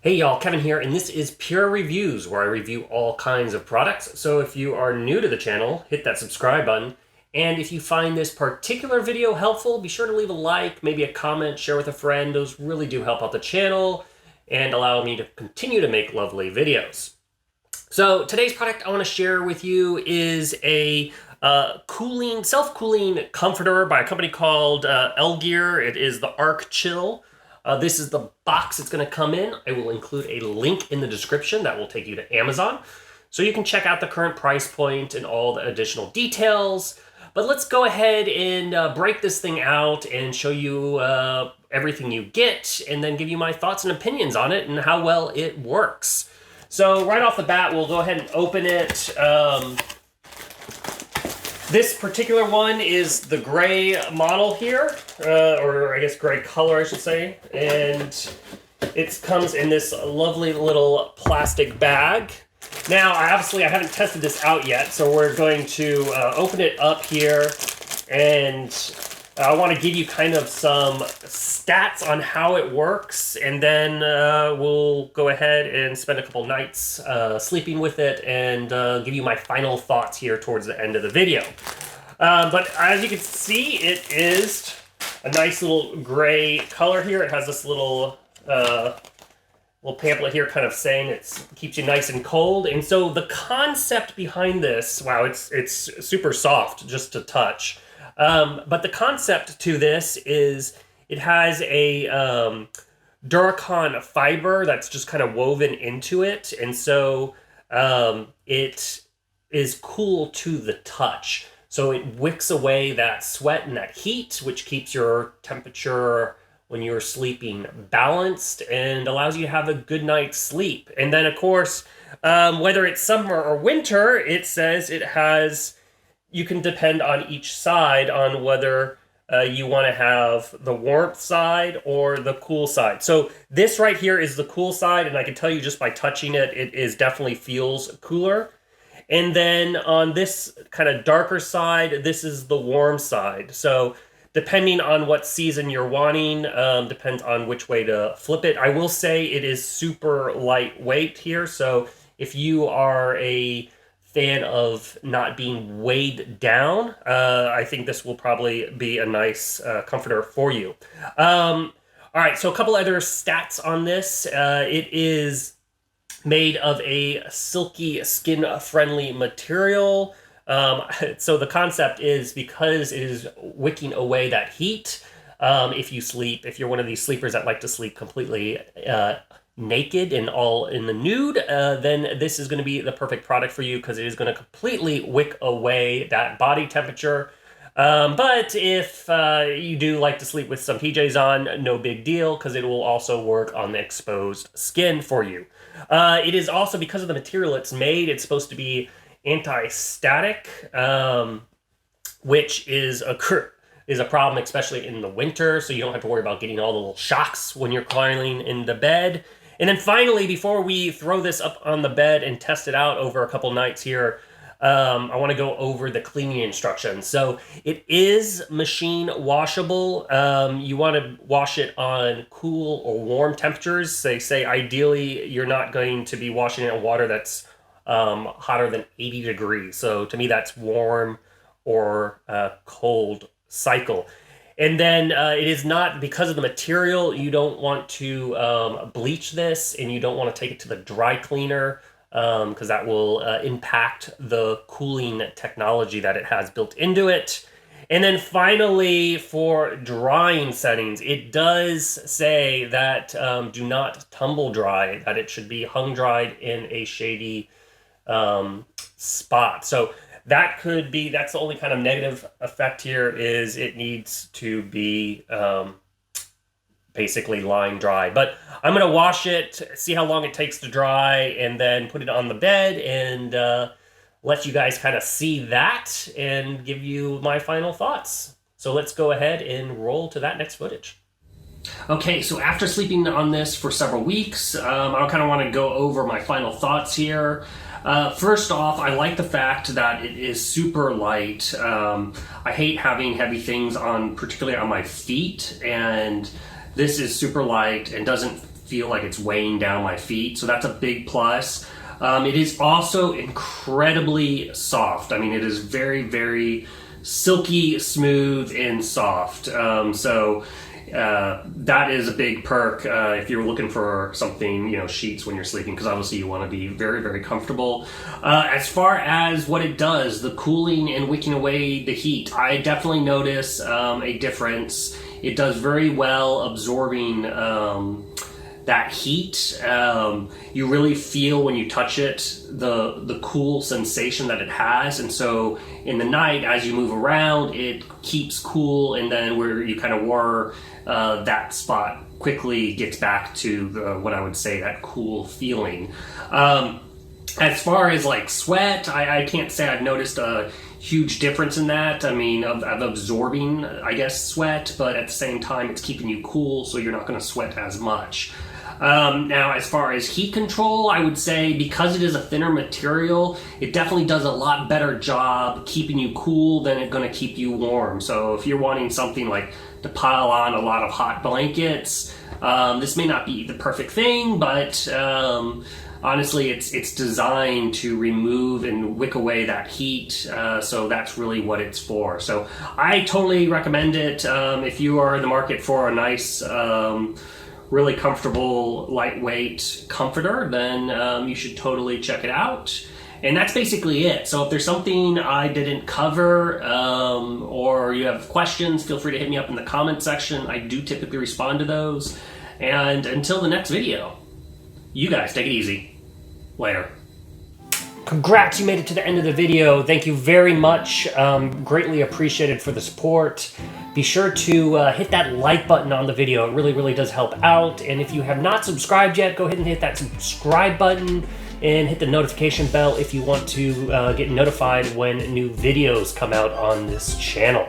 Hey y'all, Kevin here, and this is Pure Reviews, where I review all kinds of products. So if you are new to the channel, hit that subscribe button. And if you find this particular video helpful, be sure to leave a like, maybe a comment, share with a friend. Those really do help out the channel and allow me to continue to make lovely videos. So today's product I want to share with you is a self-cooling comforter by a company called Elegear. It is the Arc Chill. This is the box it's going to come in. I will include a link in the description that will take you to Amazon, so you can check out the current price point and all the additional details. But let's go ahead and break this thing out and show you everything you get, and then give you my thoughts and opinions on it and how well it works. So right off the bat, we'll go ahead and open it. This particular one is the gray model here, or I guess gray color, I should say. And it comes in this lovely little plastic bag. Now, I haven't tested this out yet, so we're going to open it up here. And I want to give you kind of some stats on how it works, and then we'll go ahead and spend a couple nights sleeping with it and give you my final thoughts here towards the end of the video. But as you can see, it is a nice little gray color here. It has this little pamphlet here kind of saying it keeps you nice and cold. And so the concept behind this, wow, it's super soft just to touch. But the concept to this is it has a Duracon fiber that's just kind of woven into it. And so it is cool to the touch. So it wicks away that sweat and that heat, which keeps your temperature when you're sleeping balanced and allows you to have a good night's sleep. And then, of course, whether it's summer or winter, it says it has... You can depend on each side on whether you want to have the warmth side or the cool side. So this right here is the cool side, and I can tell you just by touching it, it is definitely feels cooler. And then on this kind of darker side, this is the warm side. So depending on what season you're wanting, depends on which way to flip it. I will say it is super lightweight here. So if you are a fan of not being weighed down, I think this will probably be a nice comforter for you. All right, so a couple other stats on this. It is made of a silky, skin-friendly material. So the concept is because it is wicking away that heat, if you're one of these sleepers that like to sleep completely naked and all in the nude, then this is going to be the perfect product for you, because it is going to completely wick away that body temperature. But if you do like to sleep with some PJs on, no big deal, because it will also work on the exposed skin for you. It is also, because of the material it's made, it's supposed to be anti-static, which is a problem, especially in the winter, so you don't have to worry about getting all the little shocks when you're climbing into bed. And then finally, before we throw this up on the bed and test it out over a couple nights here, I want to go over the cleaning instructions. So it is machine washable. You want to wash it on cool or warm temperatures. They say ideally you're not going to be washing it in water that's hotter than 80 degrees. So to me, that's warm or cold cycle. And then it is not, because of the material, you don't want to bleach this, and you don't want to take it to the dry cleaner, because that will impact the cooling technology that it has built into it. And then finally, for drying settings, it does say that do not tumble dry, that it should be hung dried in a shady spot. So that's the only kind of negative effect here, is it needs to be basically line dry. But I'm going to wash it, see how long it takes to dry, and then put it on the bed and let you guys kind of see that and give you my final thoughts. So let's go ahead and roll to that next footage. Okay, so after sleeping on this for several weeks, I kind of want to go over my final thoughts here. First off, I like the fact that it is super light. I hate having heavy things on, particularly on my feet, and this is super light and doesn't feel like it's weighing down my feet. So that's a big plus. It is also incredibly soft. I mean, it is very, very silky, smooth, and soft. That is a big perk if you're looking for something, you know, sheets when you're sleeping, because obviously you want to be very, very comfortable. As far as what it does, the cooling and wicking away the heat, I definitely notice a difference. It does very well absorbing that heat. You really feel when you touch it the cool sensation that it has, and so in the night as you move around it keeps cool, and then where you kind of were, that spot quickly gets back to what I would say that cool feeling. As far as like sweat, I can't say I've noticed a huge difference in that. I mean, of absorbing, I guess, sweat, but at the same time it's keeping you cool, so you're not going to sweat as much. Now, as far as heat control, I would say because it is a thinner material, it definitely does a lot better job keeping you cool than it's going to keep you warm. So if you're wanting something like to pile on a lot of hot blankets, this may not be the perfect thing, but honestly, it's designed to remove and wick away that heat, so that's really what it's for. So I totally recommend it if you are in the market for a nice, really comfortable, lightweight comforter, then you should totally check it out. And that's basically it. So if there's something I didn't cover, or you have questions, feel free to hit me up in the comment section. I do typically respond to those. And until the next video, you guys take it easy. Later. Congrats, you made it to the end of the video. Thank you very much. Greatly appreciated for the support. Be sure to hit that like button on the video. It really, really does help out. And if you have not subscribed yet, go ahead and hit that subscribe button and hit the notification bell if you want to get notified when new videos come out on this channel.